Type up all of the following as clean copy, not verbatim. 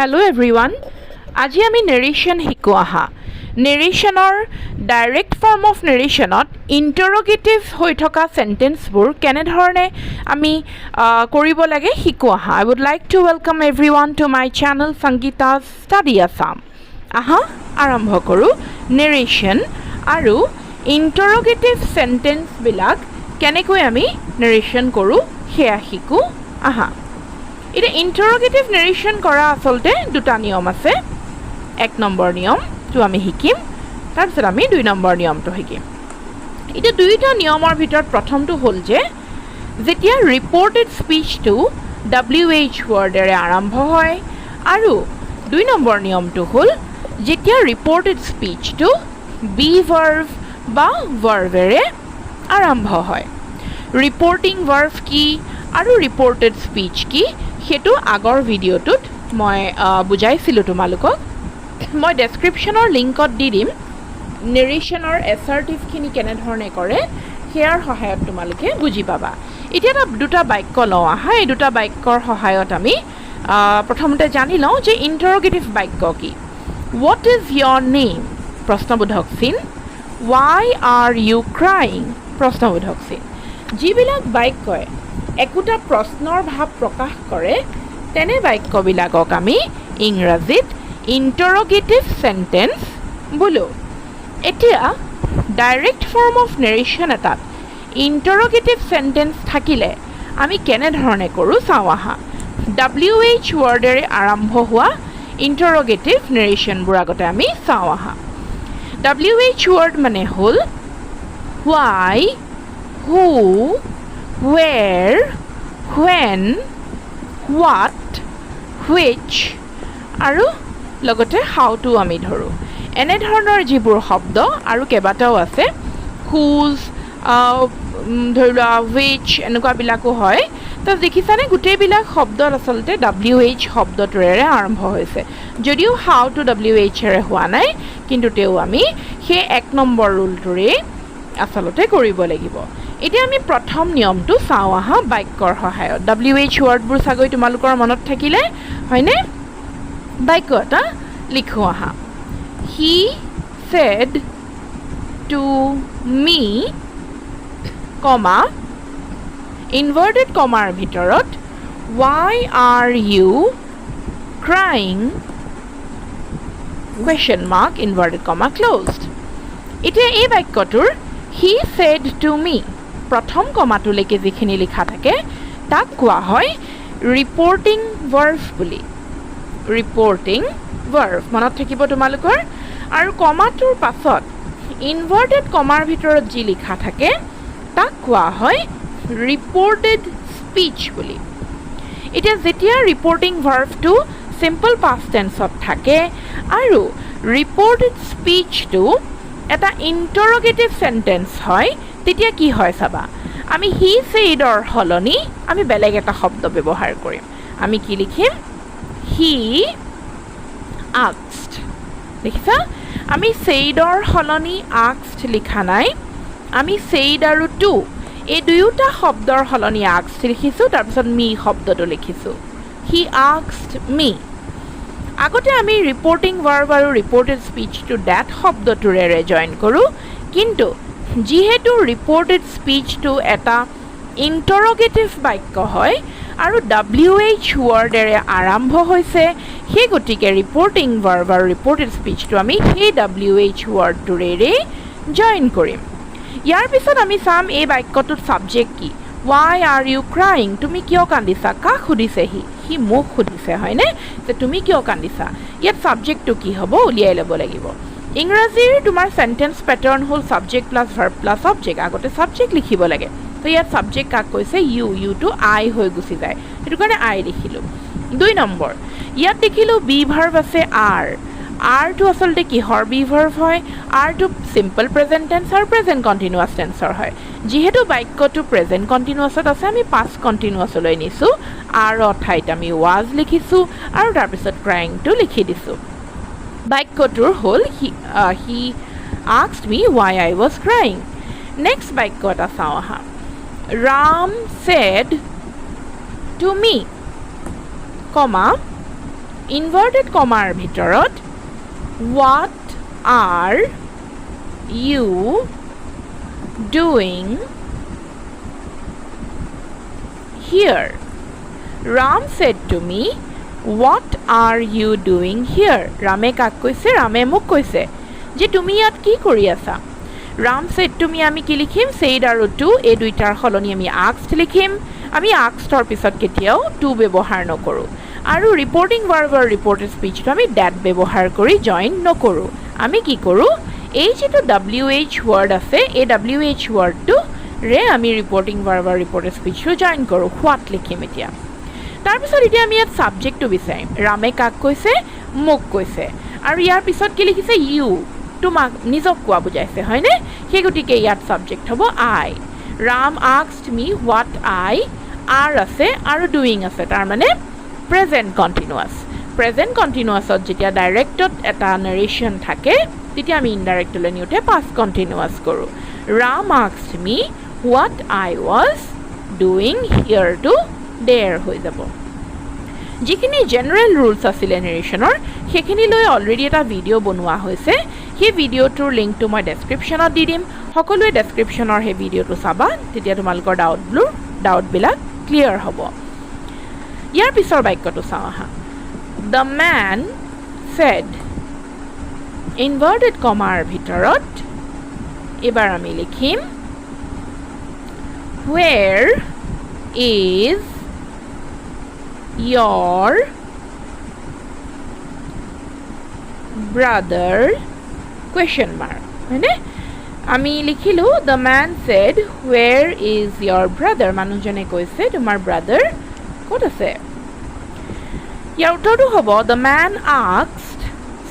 Hello everyone. আজি আমি narration শিকো আহা narrationৰ ডাইৰেক্ট ফৰ্ম অফ narrationত ইন্টাৰোগেটিভ হৈ থকা সেন্টেন্সবোৰ কেনে ধৰণে আমি কৰিব লাগে শিকো আহা I would like to welcome everyone to my channel Sangeeta's Study Assam আহা আৰম্ভ কৰো narration আৰু ইন্টাৰোগেটিভ সেন্টেন্স বিলাক কেনেকৈ আমি narration কৰো হেয়া শিকো আহা এটা ইন্টাৰোগেটিভ narration কৰা আসলতে দুটা নিয়ম আছে এক নম্বৰ নিয়ম তো আমি শিকিম তাৰপিছত আমি দুই নম্বৰ নিয়মটো শিকিম এটা দুইটা নিয়মৰ ভিতৰত প্ৰথমটো হ'ল যে যেতিয়া ৰিপৰ্টেড স্পীচটো WH ৱৰ্ডেৰে আৰম্ভ হয় আৰু দুই নম্বৰ নিয়মটো হ'ল যেতিয়া ৰিপৰ্টেড স্পীচটো be verb বা verbৰে আৰম্ভ হয় ৰিপৰ্টিং verb কি আৰু ৰিপৰ্টেড স্পীচ কি হেতু আগৰ ভিডিওটোত মই বুজাইছিলো তোমালোকক মই ডেসক্ৰিপচনৰ লিংকত দি দিম নেৰেশনৰ এসাৰ্টিভ খিনি কেনে ধৰণে কৰে হেয়াৰ সহায়ত তোমালোকে বুজি পাবা এতিয়া দুটা বাক্য লওঁ আহা এই দুটা বাক্যৰ সহায়ত আমি প্ৰথমতে জানি লওঁ যে ইন্টাৰোগেটিভ বাক্য কি what is your name প্ৰশ্নবোধক চিন why are you crying প্ৰশ্নবোধক চিন যিবিলাক বাক্যই একোটা প্ৰশ্নৰ ভাৱ প্ৰকাশ কৰে তেনে বাক্যবিলাকক আমি ইংৰাজীত ইন্টাৰোগেটিভ সেন্টেন্স বলো এতিয়া ডাইৰেক্ট ফৰ্ম অফ নেৰেশ্যন এটাত ইন্টাৰোগেটিভ সেন্টেন্স থাকিলে আমি কেনে ধৰণে কৰো চাও আহা WH ৱৰ্ডেৰে আৰম্ভ হোৱা ইন্টাৰোগেটিভ নেৰেশ্যনবোৰ আগতে আমি চাও আহা WH ৱৰ্ড মানে হ'ল why who where when what which আৰু লগতে how to আমি ধৰো এনে ধৰণৰ যিবোৰ শব্দ আৰু কেবাটাও আছে whose ধৰিলা which এনেকুৱা বিলাকো হয় তো দেখিছানে গোটেইবিলাক শব্দ আসলতে WH শব্দটোৰে আৰম্ভ হৈছে যদিও how to WH ৰে হোৱা নাই কিন্তু তেও আমি সেই এক নম্বৰ ৰুলটোৰে আসলতে কৰিব লাগিব এতিয়া আমি প্ৰথম নিয়মটো চাও আহা বাক্যৰ সহায়ত WH ৱৰ্ডবোৰ সাগৈ তোমালোকৰ মনত থাকিলে হয়নে বাক্য এটা লিখো আহা he said to me comma inverted comma ভিতৰত why are you crying question mark inverted comma closed এতিয়া এই বাক্যটোৰ he said to me প্ৰথম কমাটো লেকে যিখিনি লিখা থাকে তাক কোৱা হয় ৰিপৰ্টিং ভাৰ্ব বুলি ৰিপৰ্টিং ভাৰ্ব মনত থাকিব তোমালোকৰ আৰু কমাটোৰ পাছত ইনভাৰ্টেড কমাৰ ভিতৰত যি লিখা থাকে তাক কোৱা হয় ৰিপৰ্টেড স্পীচ বুলি এটা যেতিয়া ৰিপৰ্টিং ভাৰ্বটো সিম্পল পাষ্ট টেন্সত থাকে আৰু ৰিপৰ্টেড স্পীচটো এটা ইন্টাৰোগেটিভ সেন্টেন্স হয় তেতিয়া কি হয় চাবা আমি হি সেডৰ হলনি আমি বেলেগ এটা শব্দ ব্যৱহাৰ কৰিম আমি কি লিখিম হি asked দেখিছা আমি সেডৰ হলনি asked লিখা নাই আমি সেড আৰু টু এই দুয়োটা শব্দৰ হলনি asked লিখিছো তাৰ পিছত মি শব্দটো লিখিছো হি asked me আগতে আমি ৰিপৰ্টিং ভাৰ্ব আৰু ৰিপৰ্টেড স্পীচটো দ্যাট শব্দটোৰে জয়েন কৰো কিন্তু যেহেতু ৰিপৰ্টেড স্পীচটো এটা ইন্টাৰোগেটিভ বাক্য হয় আৰু WH ৱৰ্ডেৰে আৰম্ভ হৈছে সেই গতিকে ৰিপৰ্টিং ভাৰ্ব আৰু ৰিপৰ্টেড স্পীচটো আমি সেই WH ৱৰ্ডটোৰে জয়েন কৰিম ইয়াৰ পিছত আমি চাম এই বাক্যটোত সাবজেক্ট কি why are you crying তুমি কিয় কান্দিছা কাক সুধিছে হি মোক সুধিছে হয়নে যে তুমি কিয় কান্দিছা ইয়াত সাবজেক্টটো কি হ'ব উলিয়াই ল'ব লাগিব ইংৰাজীৰ তোমাৰ সেন্টেন্স প্যাটাৰ্ন হ'ল subject plus verb plus object আগতে সাবজেক্ট লিখিব লাগে তো ইয়াত সাবজেক্ট কাক কৈছে ইউ টু আই হৈ গুচি যায় সেইটো কাৰণে আই লিখিলো দুই নম্বৰ ইয়াত দেখিলো বি ভাৰ্ব আছে আৰ টু আসলতে কিহৰ বি ভাৰ্ব হয় are to simple present tense আৰু প্ৰেজেন্ট কন্টিনিউয়াছ টেন্সৰ হয় যেহেতু বাক্যটো প্ৰেজেন্ট কন্টিনিউয়াছত আছে আমি পাষ্ট কন্টিনিউয়াছলৈ নিছো আৰ ঠাইত আমি ওয়াজ লিখিছো আৰু তাৰ পিছত ক্ৰাইংটো লিখি দিছো বাক্যটোৰ হ'ল he asked me why I was crying next বাক্য এটা চাও আহা Ram said to me comma inverted কমাৰ ভিতৰত what are you doing here? Ram said to me, what are you doing here? Rame কাক কৈছে? Rame মোক কৈছে যে তুমি ইয়াত কি কৰি আছা? Ram said to me, আমি কি লিখিম? said আৰু to এই দুইটাৰ সলনি আমি asked লিখিম। আমি asked ৰ পিছত কেতিয়াও to ব্যৱহাৰ নকৰোঁ। আৰু ৰিপৰ্টিং ভাৰ্বৰ ৰিপৰ্টেড স্পীচটো আমি that ব্যৱহাৰ কৰি জইন নকৰোঁ। আমি কি কৰোঁ? এই যিটো WH ৱৰ্ড আছে এই WH ৱৰ্ডটোৰে আমি ৰিপৰ্টিং ভাৰ্বৰ ৰিপৰ্টেড স্পীচটো জইন কৰোঁ। হোৱাট লিখিম এতিয়া। তাৰপিছত এতিয়া আমি ইয়াত ছাবজেক্টটো বিচাৰিম। ৰামে কাক কৈছে? মোক কৈছে। আৰু ইয়াৰ পিছত কি লিখিছে? ইউ, তোমাক নিজক কোৱা বুজাইছে, হয়নে? সেই গতিকে ইয়াত ছাবজেক্ট হ'ব I. Ram asked me what I are আছে আৰু ডুইং আছে, তাৰমানে প্ৰেজেণ্ট কণ্টিনিউৱাছ। প্ৰেজেণ্ট কণ্টিনিউৱাছত যেতিয়া ডাইৰেক্টত এটা নেৰেশ্যন থাকে তেতিয়া আমি ইনডাইৰেক্টলৈ নিওঁতে পাষ্ট কণ্টিনিউৱাছ কৰোঁ। Ram asked me what I was doing here to there হৈ যাব। যিখিনি জেনেৰেল ৰুলছ আছিলে নেৰেশ্যনৰ সেইখিনি লৈ অলৰেডি এটা ভিডিঅ' বনোৱা হৈছে। সেই ভিডিঅ'টোৰ লিংকটো মই ডেছক্ৰিপশ্যনত দি দিম। সকলোৱে ডেছক্ৰিপশ্যনৰ সেই ভিডিঅ'টো চাবা, তেতিয়া তোমালোকৰ ডাউটবিলাক ক্লিয়াৰ হ'ব। ইয়াৰ পিছৰ বাক্যটো চাওঁ আহা। দ্য মেন ছেড, ইনভাৰ্টেড কমাৰ ভিতৰত এইবাৰ আমি লিখিম where is your brother question mark, হয়নে? আমি লিখিলো the man said where is your brother? মানুহজনে কৈছে তোমাৰ ব্ৰাদাৰ ক'ত আছে? ইয়াৰ উত্তৰটো হ'ব the man asked,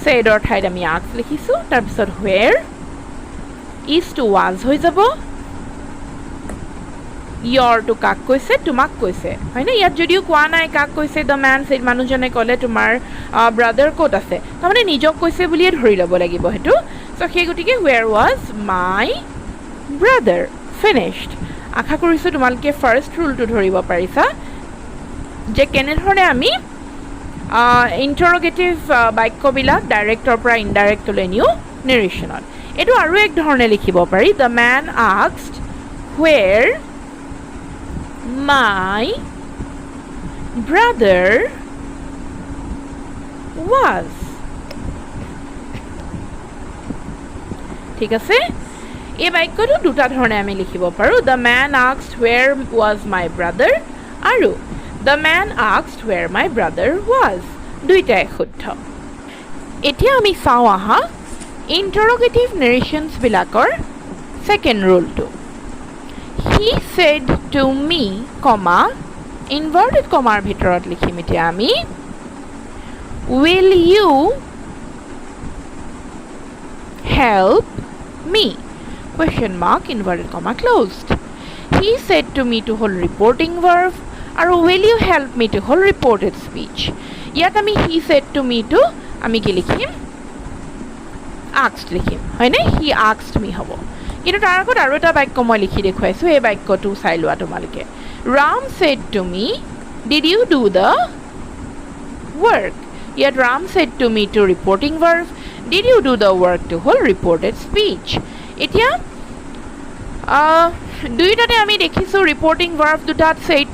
said অৰ ঠাইত আমি asked লিখিছোঁ, তাৰপিছত where, is to was হৈ যাব, your to কাক কৈছে? তোমাক কৈছে, হয়নে? ইয়াত যদিও কোৱা নাই কাক কৈছে দ্য মেন ছেড, মানুহজনে ক'লে তোমাৰ ব্ৰাদাৰ ক'ত আছে, তাৰমানে নিজক কৈছে বুলিয়ে ধৰি ল'ব লাগিব সেইটো। চ' সেই গতিকে ৱেৰ ৱাজ মাই ব্ৰাদাৰ। ফিনিছড। আশা কৰিছোঁ তোমালোকে ফাৰ্ষ্ট ৰুলটো ধৰিব পাৰিছা যে কেনেধৰণে আমি ইণ্টাৰগেটিভ বাক্যবিলাক ডাইৰেক্টৰ পৰা ইনডাইৰেক্টলৈ নিওঁ নেৰেশ্যনত। এইটো আৰু এক ধৰণে লিখিব পাৰি the man asked where my brother was। ঠিক আছে? এই বাক্যটো দুটা ধৰণে আমি লিখিব পাৰোঁ। The man asked where was my brother আৰু the man asked where my brother was, দুইটাই শুদ্ধ। এতিয়া আমি চাওঁ আহা ইণ্টাৰগেটিভ নেৰেশ্যনছবিলাকৰ ছেকেণ্ড ৰুলটো। He said to me, comma, inverted comma ভিতৰত লিখিম এতিয়া আমি will you help me? Question mark, inverted comma closed. He said to me to whole reporting verb আৰু will you help me to whole reported speech. ইয়াত আমি he said to me to আমি কি লিখিম? asked লিখিম, হয়নে? he asked me হ'ব। কিন্তু তাৰ আগত আৰু এটা বাক্য মই লিখি দেখুৱাইছোঁ, এই বাক্যটো চাই লোৱা তোমালোকে। Ram said to me did you do the work. ইয়াত ৰাম ছেড টু মি টু reporting verb, did you do the work টু হ'ল ৰিপৰ্টেড স্পীচ। এতিয়া দুইটাতে আমি দেখিছোঁ ৰিপৰ্টিং ভাৰ্ব দুটাত ছেড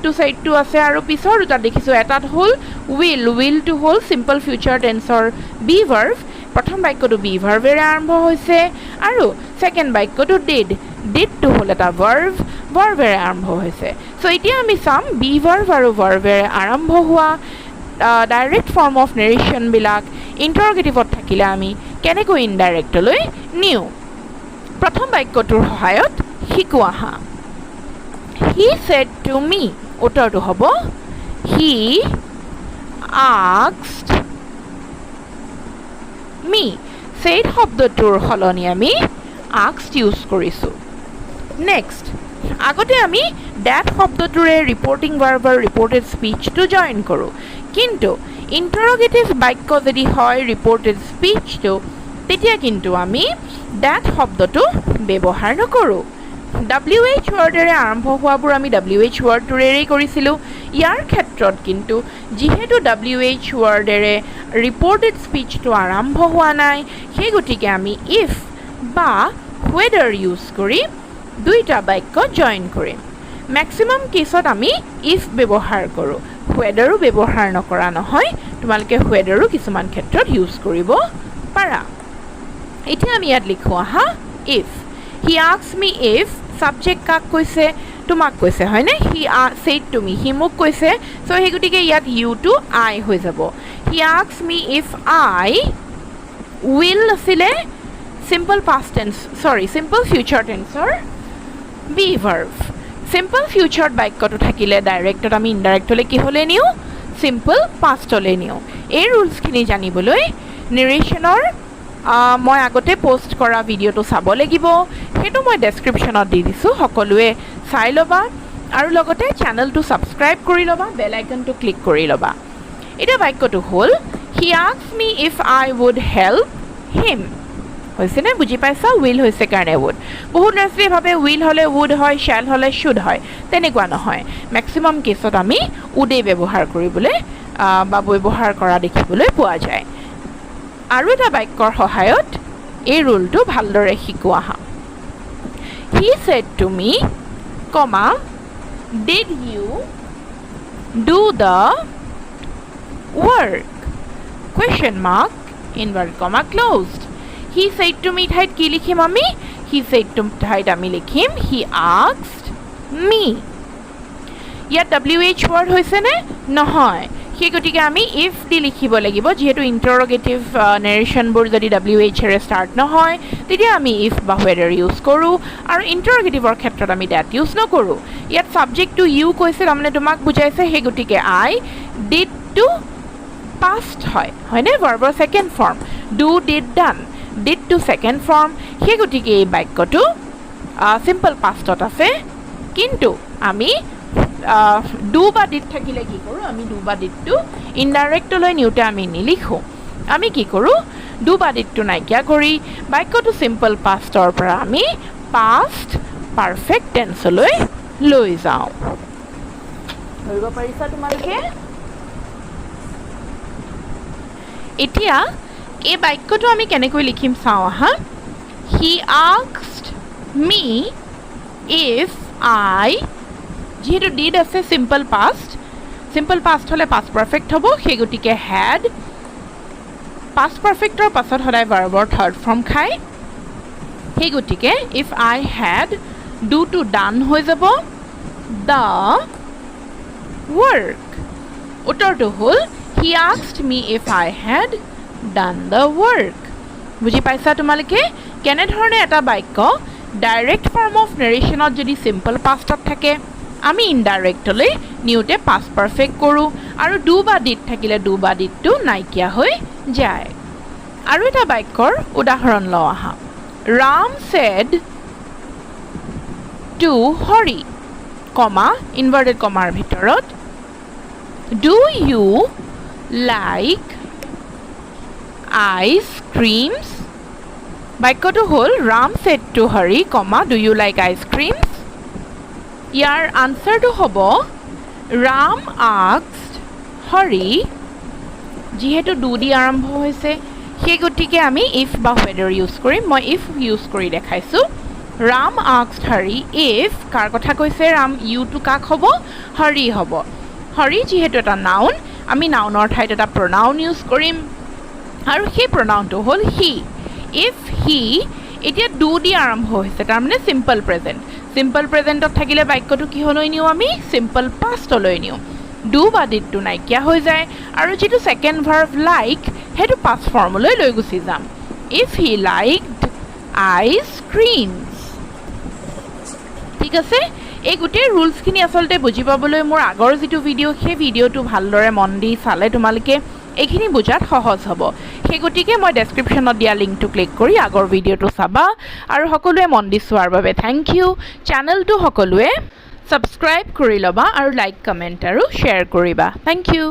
টু আছে আৰু পিছৰ দুটাত দেখিছোঁ এটাত হ'ল উইলটো হ'ল চিম্পল ফিউচাৰ টেন্সৰ বি ভাৰ্ব। প্ৰথম বাক্যটো বি ভাৰ্বেৰে আৰম্ভ হৈছে আৰু ছেকেণ্ড বাক্যটো ডিডটো হ'ল এটা ভাৰ্বেৰে আৰম্ভ হৈছে। চ' এতিয়া আমি চাম বি ভাৰ্ব আৰু ভাৰ্বেৰে আৰম্ভ হোৱা ডাইৰেক্ট ফৰ্ম অফ নেৰেশ্যনবিলাক ইণ্টাৰগেটিভত থাকিলে আমি কেনেকৈ ইনডাইৰেক্টলৈ নিওঁ। প্ৰথম বাক্যটোৰ সহায়ত শিকোঁ আহা। হি ছেড টু মি, উত্তৰটো হ'ব হি আস্কড মি। ছেড শব্দটোৰ সলনি আমি আস্কড ইউজ কৰিছোঁ। নেক্সট, আগতে আমি ডেট শব্দটোৰে ৰিপৰ্টিং ভাৰ্বৰ ৰিপৰ্টেড স্পীচটো জইন কৰোঁ, কিন্তু ইণ্টাৰগেটিভ বাক্য যদি হয় ৰিপৰ্টেড স্পীচটো তেতিয়া কিন্তু আমি ডেট শব্দটো ব্যৱহাৰ নকৰোঁ। WH ৱৰ্ডেৰে আৰম্ভ হোৱাবোৰ আমি WH ৱৰ্ডটোৰেই কৰিছিলোঁ ইয়াৰ ক্ষেত্ৰত কিন্তু যিহেতু WH ৱৰ্ডেৰে ৰিপৰ্টেড স্পীচটো আৰম্ভ হোৱা নাই সেই গতিকে আমি ইফ বা whether ইউজ কৰি দুইটা বাক্য জইন কৰিম মেক্সিমাম কেছত আমি ইফ ব্যৱহাৰ কৰোঁ whetherও ব্যৱহাৰ নকৰা নহয় তোমালোকে whetherও কিছুমান ক্ষেত্ৰত ইউজ কৰিব পাৰা এতিয়া আমি ইয়াত লিখো আহা if he asked me if subject কাক কৈছে তোমাক কৈছে হয়নে he said to me he মোক কৈছে so সেই গতিকে ইয়াত you to I হৈ যাব he asked me if I will আছিলে simple past tense simple future tenseৰ be verb simple future বাক্যটো থাকিলে ডাইৰেক্টত আমি ইনডাইৰেক্টলৈ কি হ'লে নিও simple pastলৈ নিও এই ৰুলছখিনি জানিবলৈ নেৰেশ্যনৰ মই আগতে পোষ্ট কৰা ভিডিঅ'টো চাব লাগিব সেইটো মই ডেছক্ৰিপশ্যনত দি দিছোঁ সকলোৱে চাই ল'বা আৰু লগতে চেনেলটো ছাবস্ক্ৰাইব কৰি ল'বা বেল আইকনটো ক্লিক কৰি ল'বা এতিয়া বাক্যটো হ'ল he asked me if I would help him হৈছেনে বুজি পাইছা will হৈছে কাৰণে would বহুত ল'ৰা-ছোৱালীয়ে ভাবে will হ'লে would হয় shall হ'লে should হয় তেনেকুৱা নহয় মেক্সিমাম কেছত আমি would ব্যৱহাৰ কৰিবলৈ বা ব্যৱহাৰ কৰা দেখিবলৈ পোৱা যায় আৰু এটা বাক্যৰ সহায়ত এই ৰুলটো ভালদৰে শিকোৱা হা he said to me comma did you do the work question mark inverted comma closed he said to me ঠাইত কি লিখিম আমি he said to ঠাইত আমি লিখিম he asked me ইয়াত WH word হৈছে নে নহয় সেই গতিকে আমি if দি লিখিব লাগিব যেহেতু ইন্টাৰোগেটিভ নেৰেশ্যনবোৰ যদি WH এৰে ষ্টাৰ্ট নহয় তেতিয়া আমি if বা whether ইউজ কৰোঁ আৰু ইন্টাৰোগেটিভৰ ক্ষেত্ৰত আমি that ইউজ নকৰোঁ ইয়াত ছাবজেক্টটো you কৈছে তাৰমানে তোমাক বুজাইছে সেই গতিকে I did to past হয়নে ভাৰ্বৰ second form do did done did to second form সেই গতিকে এই বাক্যটো সিম্পল পাষ্টত আছে কিন্তু আমি do বা did থাকিলে কি কৰোঁ আমি do বা didটো ইনডাইৰেক্টলৈ নিওঁতে আমি নিলিখোঁ আমি কি কৰোঁ do বা didটো নাইকিয়া কৰি বাক্যটো সিম্পল পাষ্টৰ পৰা আমি পাষ্ট পাৰফেক্ট টেন্সলৈ লৈ যাওঁ ধৰিব পাৰিছা তোমালোকে এতিয়া এই বাক্যটো আমি কেনেকৈ লিখিম চাওঁ আহা he asked me if I যেহেতু did আছে simple past হ'লে past perfect হ'ব সেই গতিকে had past perfectৰ পাছত সদায় ভাৰ্বৰ থাৰ্ড ফৰ্ম খায় সেই গতিকে if I had do to done হৈ যাব the work উত্তৰটো হ'ল he asked me if I had done the work বুজি পাইছা তোমালোকে কেনেধৰণে এটা বাক্য ডাইৰেক্ট ফৰ্ম অফ নেৰেশ্যনত যদি সিম্পল পাষ্টত থাকে আমি ইনডাইৰেক্টলৈ নিউতে পাষ্ট পাৰফেক্ট কৰোঁ আৰু do বা did থাকিলে do বা didটো নাইকিয়া হৈ যায় আৰু এটা বাক্যৰ উদাহৰণ লওঁ আহা Ram said to Hari comma inverted commaৰ ভিতৰত do you like ice creams বাক্যটো হ'ল Ram said to Hari comma do you like ice creams ইয়াৰ আনসাৰটো হ'ব Ram asked Hari যেহেতু do দি আৰম্ভ হৈছে সেই গতিকে আমি if বা whether ইউজ কৰিম মই if ইউজ কৰি দেখাইছোঁ Ram asked Hari if কাৰ কথা কৈছে Ram you to কাক হ'ব Hari হ'ব Hari যেহেতু এটা নাউন আমি নাউনৰ ঠাইত এটা pronoun ইউজ কৰিম আৰু সেই pronounটো হ'ল he if he এতিয়া do দি আৰম্ভ হৈছে তাৰমানে simple প্ৰেজেণ্টত থাকিলে বাক্যটো কিহলৈ নিওঁ আমি simple pastলৈ নিওঁ do বা didটো নাইকিয়া হৈ যায় আৰু যেটো সেকেন্ড ভাৰ্ব like হেতু past ফৰ্মলৈ লৈ গুচি যাম if he liked ice creams ঠিক আছে এই গোটেই ৰুলছখিনি আসলতে বুজি পাবলৈ মোৰ আগৰ যেটো ভিডিও সেই ভিডিওটো ভালদৰে মন দি চালে তোমালোকে এইখিনি বুজাত সহজ হ'ব সেই গতিকে মই ডেছক্ৰিপশ্যনত দিয়া লিংকটো ক্লিক কৰি আগৰ ভিডিওটো চাবা আৰু সকলোৱে মন দি চোৱাৰ বাবে থ্যাংক ইউ চেনেলটো সকলোৱে সাবস্ক্ৰাইব কৰি লবা আৰু লাইক কমেন্ট আৰু শেয়াৰ কৰিবা থ্যাংক ইউ